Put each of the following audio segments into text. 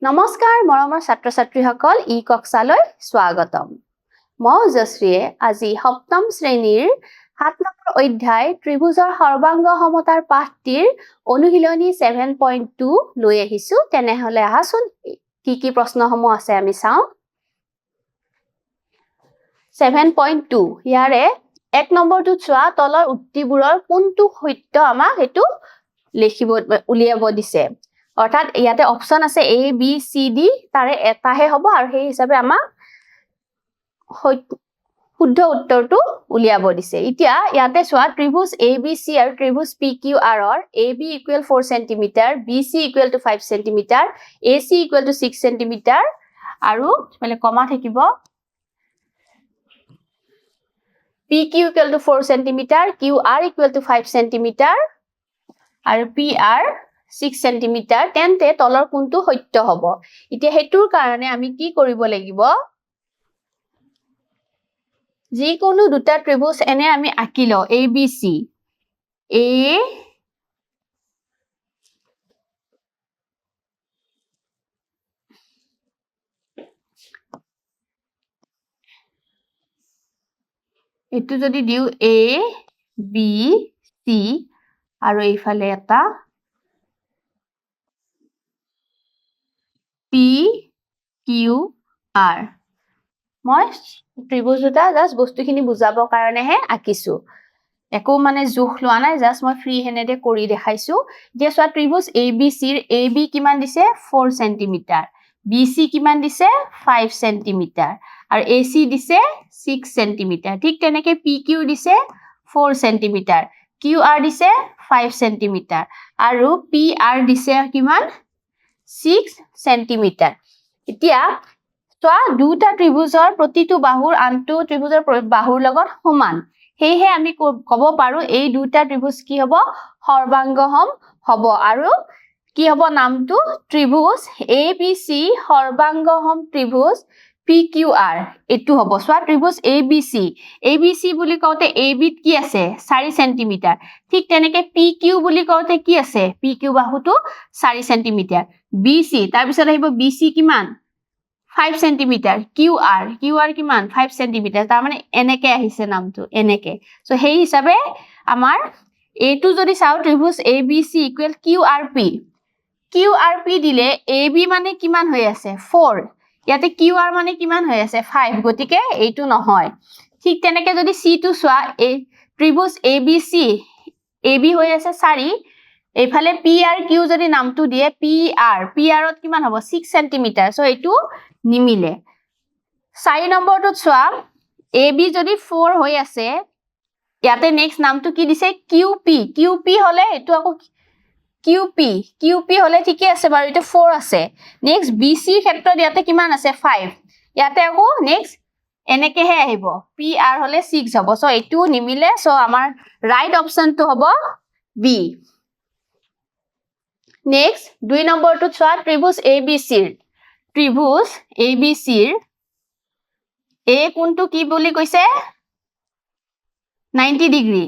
নমস্কাৰ মৰমৰ ছাত্ৰ ছাত্ৰীসকল ই কক্সালৈ স্বাগতম মই জশ্ৰীয়ে আজি সপ্তম শ্ৰেণীৰ 7 নম্বৰ অধ্যায় ত্ৰিভুজৰ সৰ্বাংগ সমতাৰ পাঠটিৰ অনুশীলনী 7.2 লৈ আহিছো তেনেহলে আহাচোন কি প্ৰশ্নসমূহ আছে আমি চাওঁ 7.2 ইয়াৰে 1 নম্বৰটো চোৱা তলৰ উক্তিবোৰৰ কোনটো সত্য আমাক হেতু লিখিব উলিয়াব দিছে অৰ্থাৎ ইয়াতে অপচন আছে A B C D তাৰে এটাহে হ'ব আৰু সেই হিচাপে আমাক শুদ্ধ উত্তৰটো উলিয়াব দিছে এতিয়া ইয়াতে চোৱা ত্ৰিভুজ ABC আৰু ত্ৰিভুজ PQR ৰ AB = 4 cm BC = 5 cm AC = 6 cm আৰু মানে কমা থাকিব PQ = 4 cm QR = 5 cm আৰু PR 6 cm তেন্তে তলৰ কোনটো সত্য হ'ব এতিয়া হেতুৰ কাৰণে আমি কি কৰিব লাগিব যিকোনো দুটা ত্ৰিভুজ এনে আমি আঁকিলো ABC A এটো যদি দিও A B C আৰু এইফালে এটা P Q R মই ত্ৰিভুজ দুটা জাস্ট বস্তুখিনি বুজাবৰ কাৰণেহে আঁকিছো একো মানে জোখ লোৱা নাই জাস্ট মই ফ্ৰী হেনেদে কৰি দেখাইছো যে সোৱা ত্ৰিভুজ ABC ৰ AB কিমান দিছে 4 cm BC কিমান দিছে 5 cm আৰু AC দিছে 6 cm ঠিক তেনেকে PQ দিছে 4 cm QR দিছে 5 cm আৰু PR দিছে কিমান 6 cm এতিয়া সোৱা দুটা ত্ৰিভুজৰ প্ৰতিটো বাহুৰ আনটো ত্ৰিভুজৰ বাহুৰ লগত সমান হেহে আমি ক'ব পাৰো এই দুটা ত্ৰিভুজ কি হ'ব সৰ্বাংগসম হ'ব আৰু কি হ'ব নামটো ত্ৰিভুজ ABC সৰ্বাংগসম ত্ৰিভুজ PQR এটো হ'ব সোৱা ত্ৰিভুজ ABC বুলি কওঁতে AB ত কি আছে 4 cm ঠিক তেনেকে PQ বুলি কওঁতে কি আছে PQ বাহুটো 4 cm BC তাৰ পিছত আহিব BC কিমান 5 cm QR কিমান 5 cm তাৰ মানে এনেকে আহিছে নামটো এনেকে সো হেই হিচাপে আমাৰ এটো যদি চাও ত্ৰিভুজ ABC = QRP দিলে AB মানে কিমান হৈ আছে 4 ইয়াতে QR মানে কিমান হৈ আছে 5 গতিকে এইটো নহয় ঠিক তেনেকে যদি C টো সোৱা এই ত্ৰিভুজ ABC AB হৈ আছে 4 এইফালে PRQ যদি নামটো দিয়ে PR ত কিমান হ'ব 6 cm সো এইটো নিমিলে 4 নম্বৰটো সোৱা AB যদি 4 হৈ আছে ইয়াতে নেক্সট নামটো কি দিছে QP হলে এটো আকৌ QP হলে ঠিকে আছে বাৰু এটো 4 আছে নেক্সট BC ক্ষেত্ৰত ইয়াতে কিমান আছে 5 ইয়াতে আকৌ নেক্সট এনেকেহে আহিব PR হলে 6 হ'ব সো এটো নিমিলে সো আমাৰ ৰাইট অপচনটো হ'ব B নেক্সট 2 নম্বৰটো সোৱা ত্ৰিভুজ ABC ৰ A কোনটো কি বুলি কৈছে 90 ডিগ্ৰী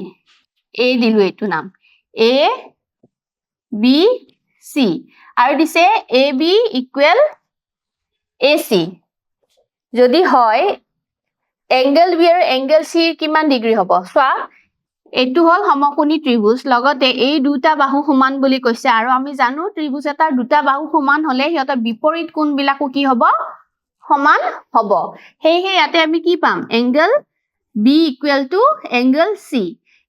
A দিলু এটো নাম A B C আৰু দিছে AB = AC যদি হয় এংগল B আৰু এংগল C কিমান ডিগ্ৰী হ'ব সোৱা এটো হল সমকোণী ত্ৰিভুজ লগতে এই দুটা বাহু সমান বুলি কৈছে আৰু আমি জানো ত্ৰিভুজ এটাৰ দুটা বাহু সমান হলে হিয়তৰ বিপৰীত কোণ বিলাকো কি হ'ব সমান হ'ব হেহে ইয়াতে আমি কি পাম এংগল B = এংগল C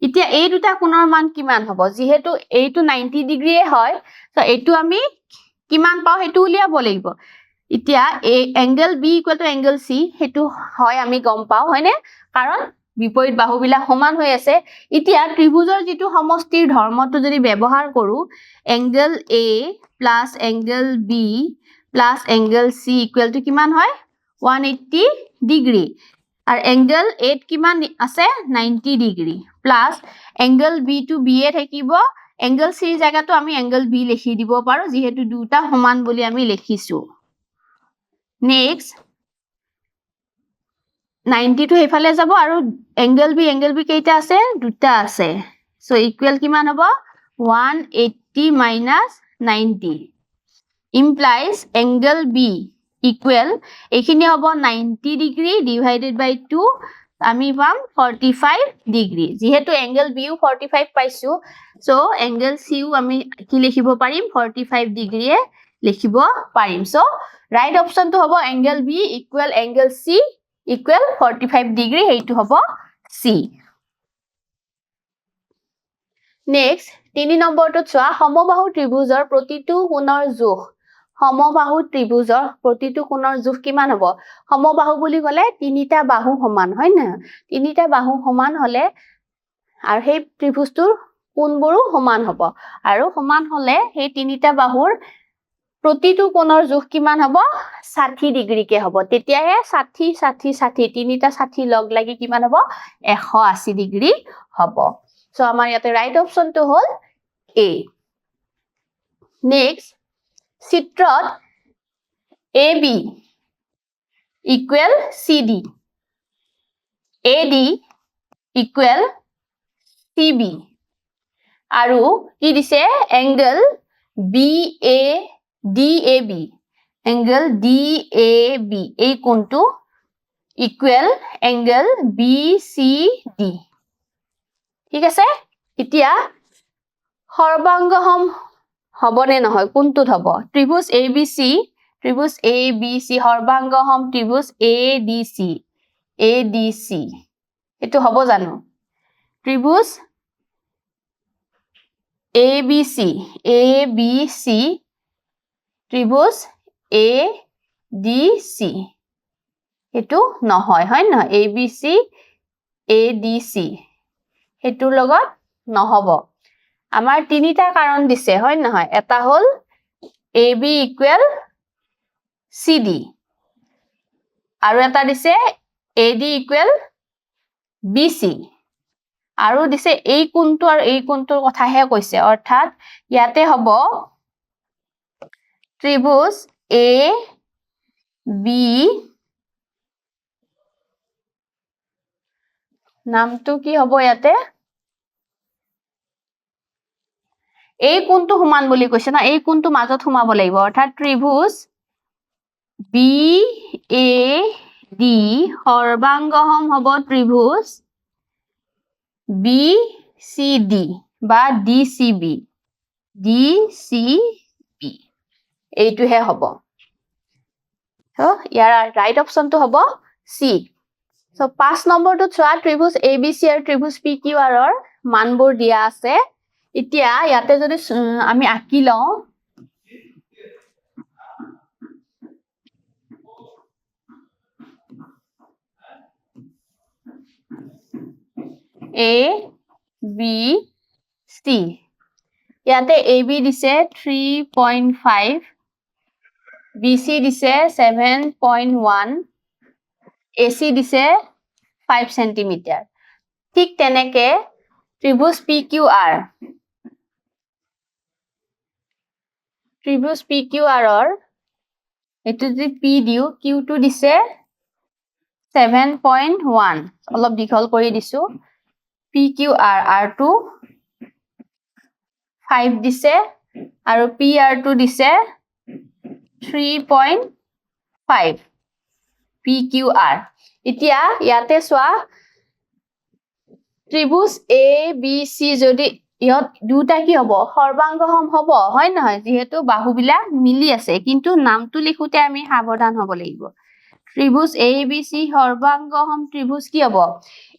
এতিয়া এই দুটা কোণৰ মান কিমান হ'ব যেহেতু এইটো 90 ডিগ্ৰী হয় সো এইটো আমি কিমান পাও হেতু উলিয়াব লাগিব এতিয়া এই এংগল B = এংগল C হেতু হয় আমি গম পাও হয়নে কাৰণ বিপৰীত বাহুবিলাক সমান হৈ আছে এতিয়া ত্ৰিভুজৰ যেটো সমষ্টিৰ ধৰ্মটো যদি ব্যৱহাৰ কৰো angle A + angle B + angle C = কিমান হয় 180 ডিগ্ৰী আৰু এংগল A কিমান আছে 90 degree plus angle B to B এ থাকিব এংগল C জায়গাটো আমি এংগল B লিখি দিব পাৰো যেহেতু দুটা সমান বুলি আমি লিখিছো নেক্সট 90 টো হেফালে যাব আৰু এংগল B কেইটা আছে দুটা আছে সো ইকুৱেল কিমান হ'ব 180 - 90 implies angle B equal এইখিনি হ'ব 90 degree divided by 2 আমি পাম 45 degree যেহেতু angle B ও 45 পাইছো so angle C ও আমি কি লিখিব পাৰিম 45 degree এ লিখিব পাৰিম so right option to হ'ব angle B equal angle C equal 45 degree এইটো হ'ব C next 3 নম্বৰটো চোৱা সমবাহু ত্ৰিভুজৰ প্ৰতিটো কোণৰ জোখ সমবাহু ত্ৰিভুজৰ প্ৰতিটো কোণৰ জোখ কিমান হ'ব সমবাহু বুলি ক'লে তিনিটা বাহু সমান হয় না তিনিটা বাহু সমান হলে আৰু সেই ত্ৰিভুজটোৰ কোণবোৰো সমান হ'ব আৰু সমান হলে সেই তিনিটা বাহুৰ প্ৰতিটো কোণৰ জোখ কিমান হ'ব 60 ডিগ্ৰী কে হ'ব তেতিয়াহে 60 60 60 তিনিটা 60 লগ লাগি কিমান হ'ব 180 ডিগ্ৰী হ'ব সো আমাৰ ইয়াতে ৰাইট অপচনটো হ'ল A নেক্সট চিত্ৰত AB equal CD AD equal CB আৰু কি দিছে angle DAB angle DAB এই কোণটো equal angle BCD ঠিক আছে এতিয়া সৰ্বাংগসম হবনে নহয় কোনটোত হ'ব ত্ৰিভুজ ABC সৰ্বাংগসম ত্ৰিভুজ ADC এটো হ'ব জানো ত্ৰিভুজ ABC ত্ৰিভুজ ADC এটো নহয় হয় নহয় ABC ADC এটোৰ লগত নহব আমাৰ তিনিটা কাৰণ দিছে হয় নহয় এটা হল AB equal CD আৰু এটা দিছে AD equal BC আৰু দিছে এই কোণটো আৰু এই কোণটোৰ কথাহে কৈছে অৰ্থাৎ ইয়াতে হ'ব ত্ৰিভুজ AB নামটো কি হ'ব ইয়াতে এই কোণটো সমান বুলি কৈছে না এই কোণটো মাজত সোমাব লাগিব অৰ্থাৎ ত্ৰিভুজ BAD সৰ্বাংগসম হ'ব ত্ৰিভুজ BCD বা DCB এইটোহে হ'ব সো ইয়াৰ ৰাইট অপচনটো হ'ব C সো 5 নম্বৰটো চোৱা ত্ৰিভুজ ABC আৰু ত্ৰিভুজ PQR ৰ মানবোৰ দিয়া আছে এতিয়া ইয়াতে যদি আমি আঁকি লওঁ ABC ইয়াতে AB দিছে 3.5 BC দিছে 7.1 AC দিছে 5 সেন্টিমিটার ঠিক তেনেকে ত্ৰিভুজ PQR ৰ এটো যদি P দিও Q2 দিছে 7.1 অলপ দীঘল কৰি দিছো PQR R2 5 দিছে আৰু PR2 দিছে 3.5 PQR এতিয়া ইয়াতে চোৱা ত্ৰিভুজ ABC যদি ইহত দুটা কি হ'ব সৰ্বাংগসম হ'ব হয় নহয় যেহেতু বাহুবিলাক মিলি আছে কিন্তু নামটো লিখোতে আমি সাৱধান হ'ব লাগিব ত্ৰিভুজ ABC সৰ্বাংগসম ত্ৰিভুজ কি হ'ব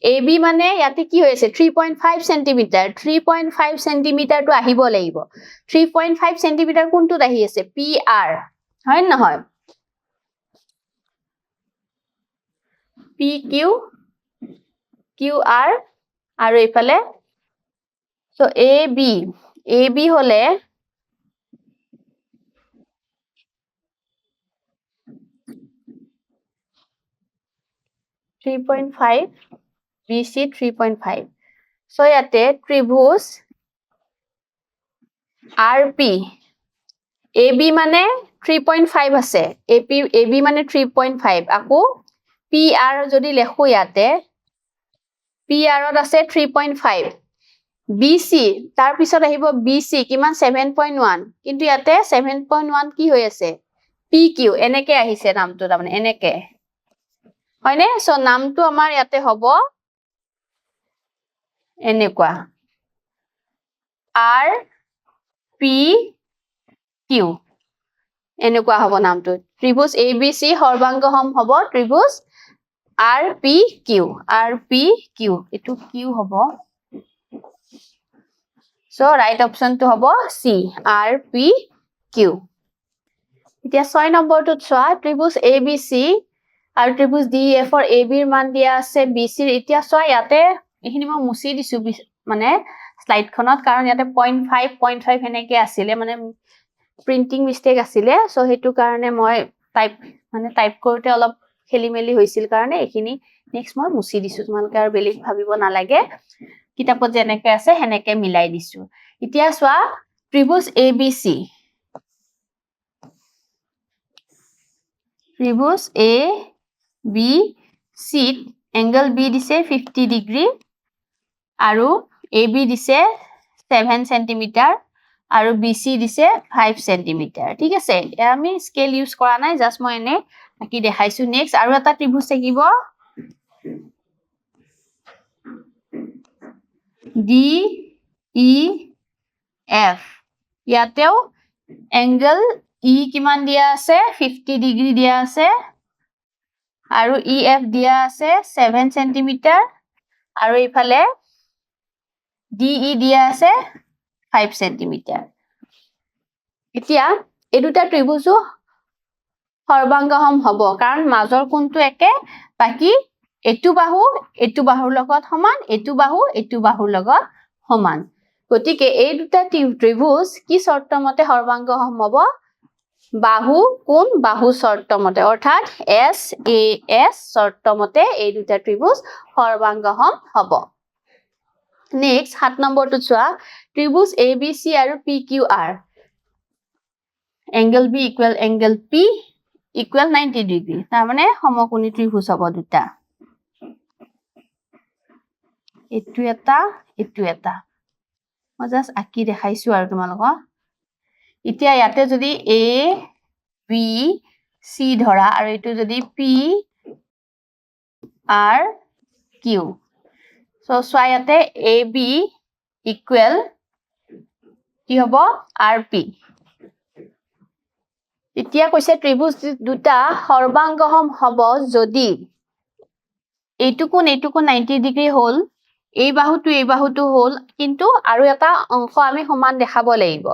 AB মানে ইয়াতে কি হৈছে 3.5 সেন্টিমিটাৰ 3.5 সেন্টিমিটাৰটো আহিব লাগিব 3.5 সেন্টিমিটাৰ কোনটোত আহি আছে PR হয় নহয় PQR আৰু এইফালে so AB হলে (3.5) BC 3.5 so ইয়াতে ত্ৰিভুজ RP AB মানে 3.5 আছে AB মানে 3.5 আকৌ PR যদি লেখো ইয়াতে PR ত আছে 3.5 BC তাৰ পিছত আহিব BC কিমান 7.1 কিন্তু ইয়াতে 7.1 কি হৈ আছে PQ এনেকে আহিছে নামটো তাৰমানে এনেকে হয়নে সো নামটো আমাৰ ইয়াতে হ'ব এনেকুৱা R P Q এনেকুৱা হ'ব নামটো ত্ৰিভুজ ABC সৰ্বাংগহম হ'ব ত্ৰিভুজ R P Q এটো Q হ'ব so right option to hobo C R P Q এতিয়া 6 নম্বৰটো চোৱা ত্ৰিভুজ ABC আৰু ত্ৰিভুজ DEF ৰ AB ৰ মান দিয়া আছে BC ৰ এতিয়া চোৱা ইয়াতে এখিনি মই মুছি দিছো মানে স্লাইড খনত কাৰণ ইয়াতে 0.5 এনেকে আছিল মানে প্ৰিন্টিং মিস্টেক আছিল সো হেতু কাৰণে মই টাইপ কৰোতে অলপ খেলিমেলি হৈছিল কাৰণে এখিনি নেক্সট মই মুছি দিছো তোমালোকে আৰু বেলেগ ভাবিব নালাগে কিতাপত যেনেকে আছে হেনেকে মিলাই দিছো এতিয়া চোৱা ত্ৰিভুজ ABC ত্ৰিভুজ ABC angle B দিছে 50 ডিগ্ৰী আৰু AB দিছে 7 সেন্টিমিটাৰ আৰু BC দিছে 5 সেন্টিমিটাৰ ঠিক আছে আমি স্কেল ইউজ কৰা নাই জাস্ট মই এনে আকি দেখাইছো নেক্সট আৰু এটা ত্ৰিভুজ থাকিব DEF ইয়াতেও angle E কিমান দিয়া আছে 50 ডিগ্ৰী দিয়া আছে আৰু EF দিয়া আছে 7 সেন্টিমিটাৰ আৰু ইফালে DE দিয়া আছে 5 সেন্টিমিটাৰ এতিয়া এই দুটা ত্ৰিভুজো সৰ্বাংগহম হ'ব কাৰণ মাজৰ কোণটো একে বাকি এটু বাহুৰ লগত সমান এটু বাহুৰ লগত সমান গতিকে এই দুটা ত্ৰিভুজ কি শৰ্ত মতে সৰ্বাংগহম হ'ব বাহু কোণ বাহু শৰ্ত মতে অৰ্থাৎ SAS শৰ্ত মতে এই দুটা ত্ৰিভুজ সৰ্বাংগহম হ'ব নেক্সট 7 নম্বৰটো চোৱা ত্ৰিভুজ ABC আৰু PQR angle B equal angle P equal 90 degree তাৰ মানে সমকোণী ত্ৰিভুজ হ'ব দুটা এটু এটা মই জাস্ট আকি দেখাইছো আৰু তোমালোকক এতিয়া ইয়াতে যদি A B C ধৰা আৰু এটো যদি P R Q so চোৱা ইয়াতে AB equal কি হ'ব RP এতিয়া কৈছে ত্ৰিভুজ দুটা সৰ্বাংগহম হ'ব যদি এইটো কোণ 90 ডিগ্ৰী হ'ল এই বাহুটো হ'ল কিন্তু আৰু এটা অংশ আমি সমান দেখাব লাগিব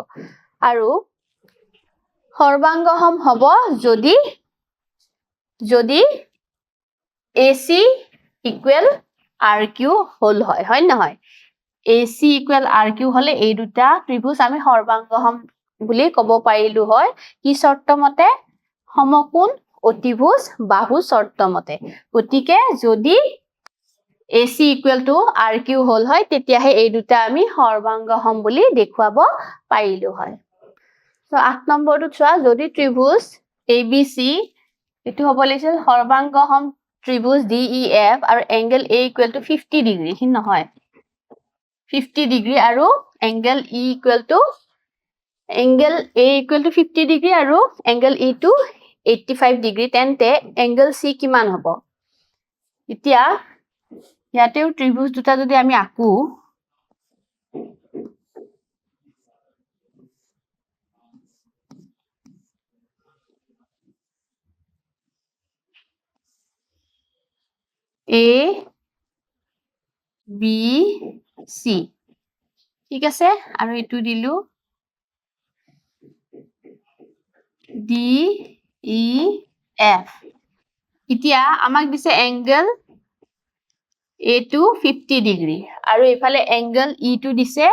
আৰু সৰ্বাংগহম হ'ব যদি AC equal RQ হ'ল হয় নহয় AC equal RQ হলে এই দুটা ত্ৰিভুজ আমি সৰ্বাংগহম বুলি ক'ব পাৰিলো হয় কি শৰ্ত মতে সমকোণ অতিভুজ বাহু শৰ্ত মতে গতিকে যদি AC equal to RQ হ'ল হয় তেতিয়াহে এই দুটা আমি সৰ্বাংগহম বুলি দেখুৱাব পাৰিলো হয় সো 8 নম্বৰটো চোৱা যদি ত্ৰিভুজ ABC এটো হ'ব লাগিছিল সৰ্বাংগহম ত্ৰিভুজ DEF আৰু angle A equal to 50 degree হি নহয় 50 ডিগ্ৰী আৰু angle A equal to 50 degree আৰু angle E to 85 ডিগ্ৰী তেন্তে angle C কিমান হ'ব এতিয়া ইয়াতেও ত্ৰিভুজ দুটা যদি আমি আকো A B C ঠিক আছে আৰু এটো দিলু D E F এতিয়া আমাক দিছে angle A to 50 ডিগ্ৰী আৰু এফালে angle E to দিছে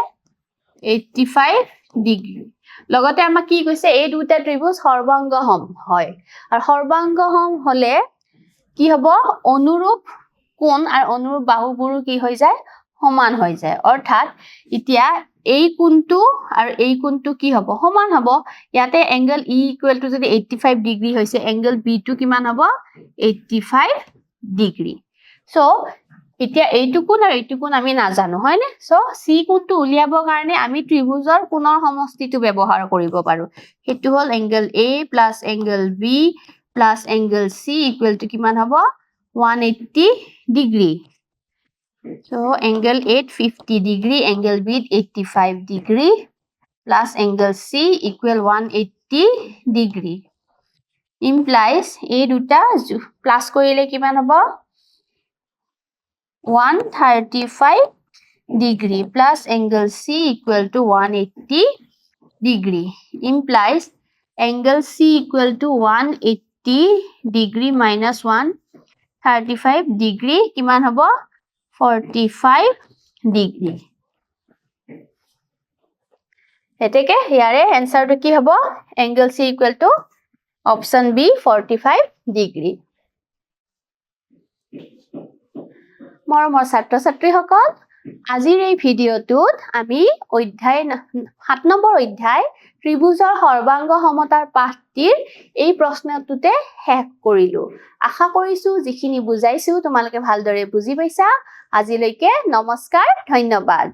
85 ডিগ্ৰী লগতে আমাক কি কৈছে এই দুটা ত্ৰিভুজ সৰ্বাংগহম হয় আৰু সৰ্বাংগহম হলে কি হ'ব অনুৰূপ কোণ আৰু অনুৰূপ বাহুবোৰো কি হৈ যায় সমান হৈ যায় অৰ্থাৎ এতিয়া এই কোণটো আৰু এই কোণটো কি হ'ব সমান হ'ব ইয়াতে angle E equal to যদি 85 ডিগ্ৰী হৈছে angle B টো কিমান হ'ব 85 ডিগ্ৰী সো এতিয়া এইটো কোণ আৰু এইটো কোণ আমি নাজানো হয় নে সো সি কোণটো উলিয়াবৰ কাৰণে আমি ত্ৰিভুজৰ কোণৰ সমষ্টিটো ব্যৱহাৰ কৰিব পাৰো সেইটো হল angle A plus angle B plus angle C equal to কিমান হ'ব 180 degree so angle A 50 degree angle B 85 degree plus angle C equal 180 degree implies এই দুটা প্লাস কৰিলে কিমান হ'ব 135 degree plus angle C equal to 180 degree implies angle C equal to 180 degree minus 135 degree কিমান হ'ব 45 degree এতেকে ইয়াৰে এনসাৰটো কি হ'ব angle C equal to option B 45 degree মৰমৰ ছাত্ৰ-ছাত্ৰীসকল আজিৰ এই ভিডিঅ'টোত আমি অধ্যায় 7 নম্বৰ অধ্যায় ত্ৰিভুজৰ সৰ্বাংগ সমতাৰ পাঠটিৰ এই প্ৰশ্নটোতে শেষ কৰিলো আশা কৰিছো যিখিনি বুজাইছো তোমালোকে ভালদৰে বুজি পাইছা আজিলৈকে নমস্কাৰ ধন্যবাদ